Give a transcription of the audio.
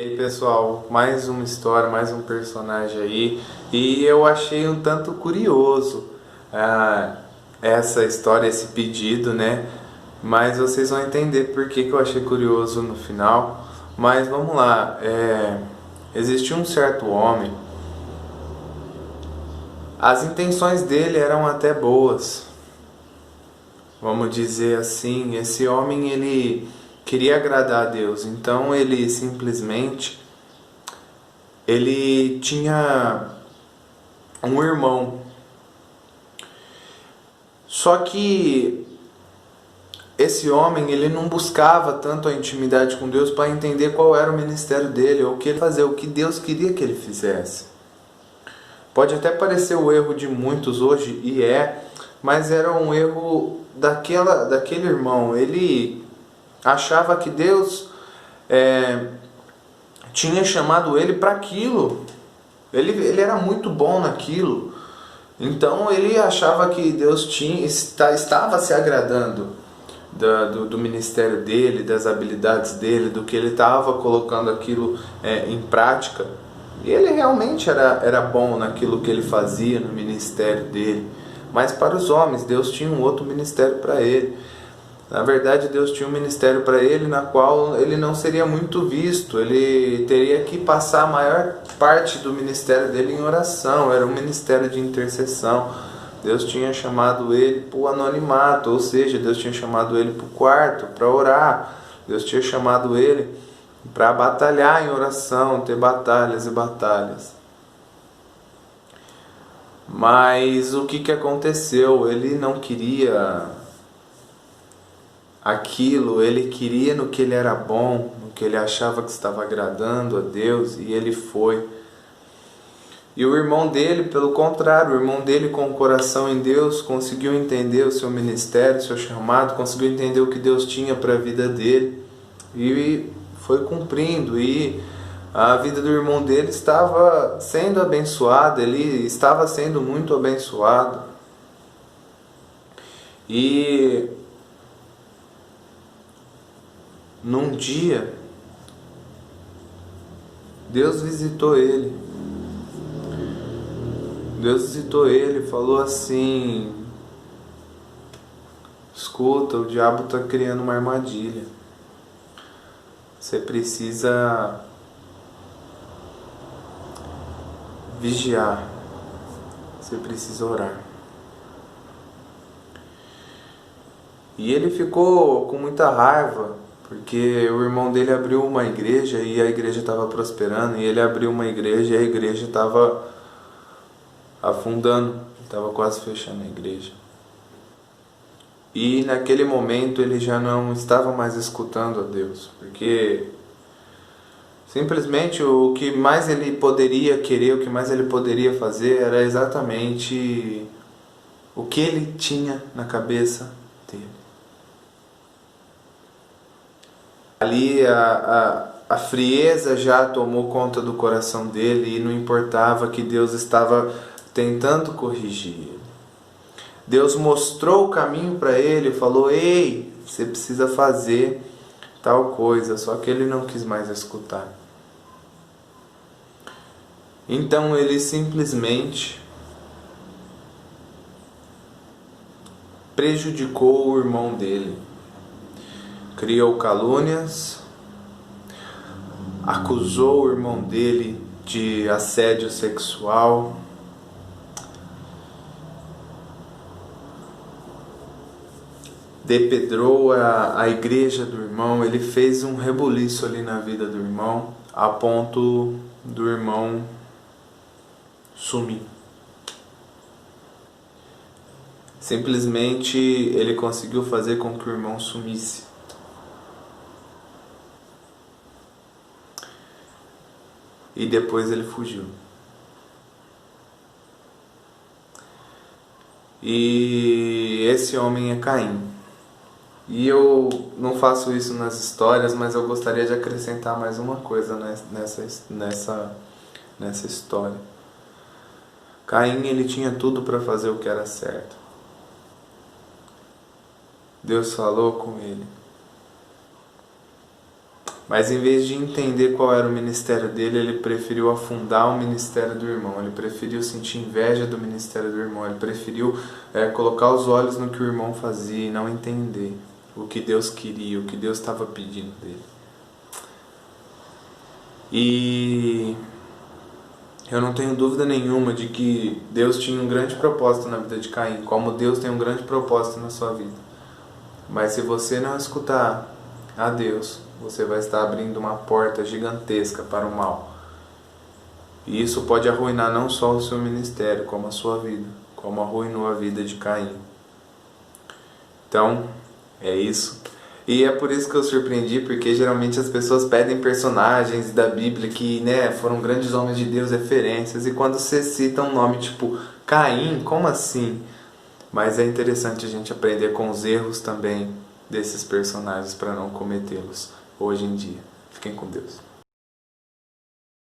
E aí pessoal, mais uma história, mais um personagem aí, e eu achei um tanto curioso ah, essa história, esse pedido, né? Mas vocês vão entender por que eu achei curioso no final. Mas vamos lá, existia um certo homem, as intenções dele eram até boas, vamos dizer assim. Esse homem ele queria agradar a Deus, então ele tinha um irmão. Só que esse homem, ele não buscava tanto a intimidade com Deus para entender qual era o ministério dele, ou o que ele fazia, o que Deus queria que ele fizesse. Pode até parecer o erro de muitos hoje, e mas era um erro daquele irmão. Ele achava que Deus tinha chamado ele para aquilo. Ele era muito bom naquilo. Então ele achava que Deus estava se agradando do ministério dele, das habilidades dele, do que ele estava colocando aquilo em prática. E ele realmente era bom naquilo que ele fazia no ministério dele. Mas para os homens, Deus tinha um outro ministério para ele. Na verdade, Deus tinha um ministério para ele na qual ele não seria muito visto. Ele teria que passar a maior parte do ministério dele em oração. Era um ministério de intercessão. Deus tinha chamado ele para o anonimato, ou seja, Deus tinha chamado ele para o quarto para orar. Deus tinha chamado ele para batalhar em oração, ter batalhas e batalhas. Mas o que aconteceu? Ele não queria aquilo, ele queria no que ele era bom, no que ele achava que estava agradando a Deus, e ele foi. E o irmão dele, pelo contrário, o irmão dele com o coração em Deus, conseguiu entender o seu ministério, o seu chamado, conseguiu entender o que Deus tinha para a vida dele, e foi cumprindo. E a vida do irmão dele estava sendo abençoada, ele estava sendo muito abençoado. E num dia, Deus visitou ele. Deus visitou ele e falou assim: escuta, o diabo está criando uma armadilha. Você precisa vigiar. Você precisa orar. E ele ficou com muita raiva, porque o irmão dele abriu uma igreja e a igreja estava prosperando, e ele abriu uma igreja e a igreja estava afundando, estava quase fechando a igreja. E naquele momento ele já não estava mais escutando a Deus, porque simplesmente o que mais ele poderia querer, o que mais ele poderia fazer era exatamente o que ele tinha na cabeça dele. Ali a frieza já tomou conta do coração dele e não importava que Deus estava tentando corrigir ele. Deus mostrou o caminho para ele, falou: ei, você precisa fazer tal coisa, só que ele não quis mais escutar. Então ele simplesmente prejudicou o irmão dele, criou calúnias, acusou o irmão dele de assédio sexual, depedrou a igreja do irmão. Ele fez um rebuliço ali na vida do irmão, a ponto do irmão sumir. Simplesmente ele conseguiu fazer com que o irmão sumisse. E depois ele fugiu. E esse homem é Caim. E eu não faço isso nas histórias, mas eu gostaria de acrescentar mais uma coisa nessa história. Caim, ele tinha tudo para fazer o que era certo. Deus falou com ele: Mas em vez de entender qual era o ministério dele, ele preferiu afundar o ministério do irmão, ele preferiu sentir inveja do ministério do irmão, ele preferiu colocar os olhos no que o irmão fazia e não entender o que Deus queria, o que Deus estava pedindo dele. E eu não tenho dúvida nenhuma de que Deus tinha um grande propósito na vida de Caim, como Deus tem um grande propósito na sua vida. Mas se você não escutar a Deus, você vai estar abrindo uma porta gigantesca para o mal. E isso pode arruinar não só o seu ministério, como a sua vida, como arruinou a vida de Caim. Então, é isso. E é por isso que eu surpreendi, porque geralmente as pessoas pedem personagens da Bíblia que, foram grandes homens de Deus, referências, e quando você cita um nome tipo Caim, como assim? Mas é interessante a gente aprender com os erros também desses personagens para não cometê-los hoje em dia. Fiquem com Deus.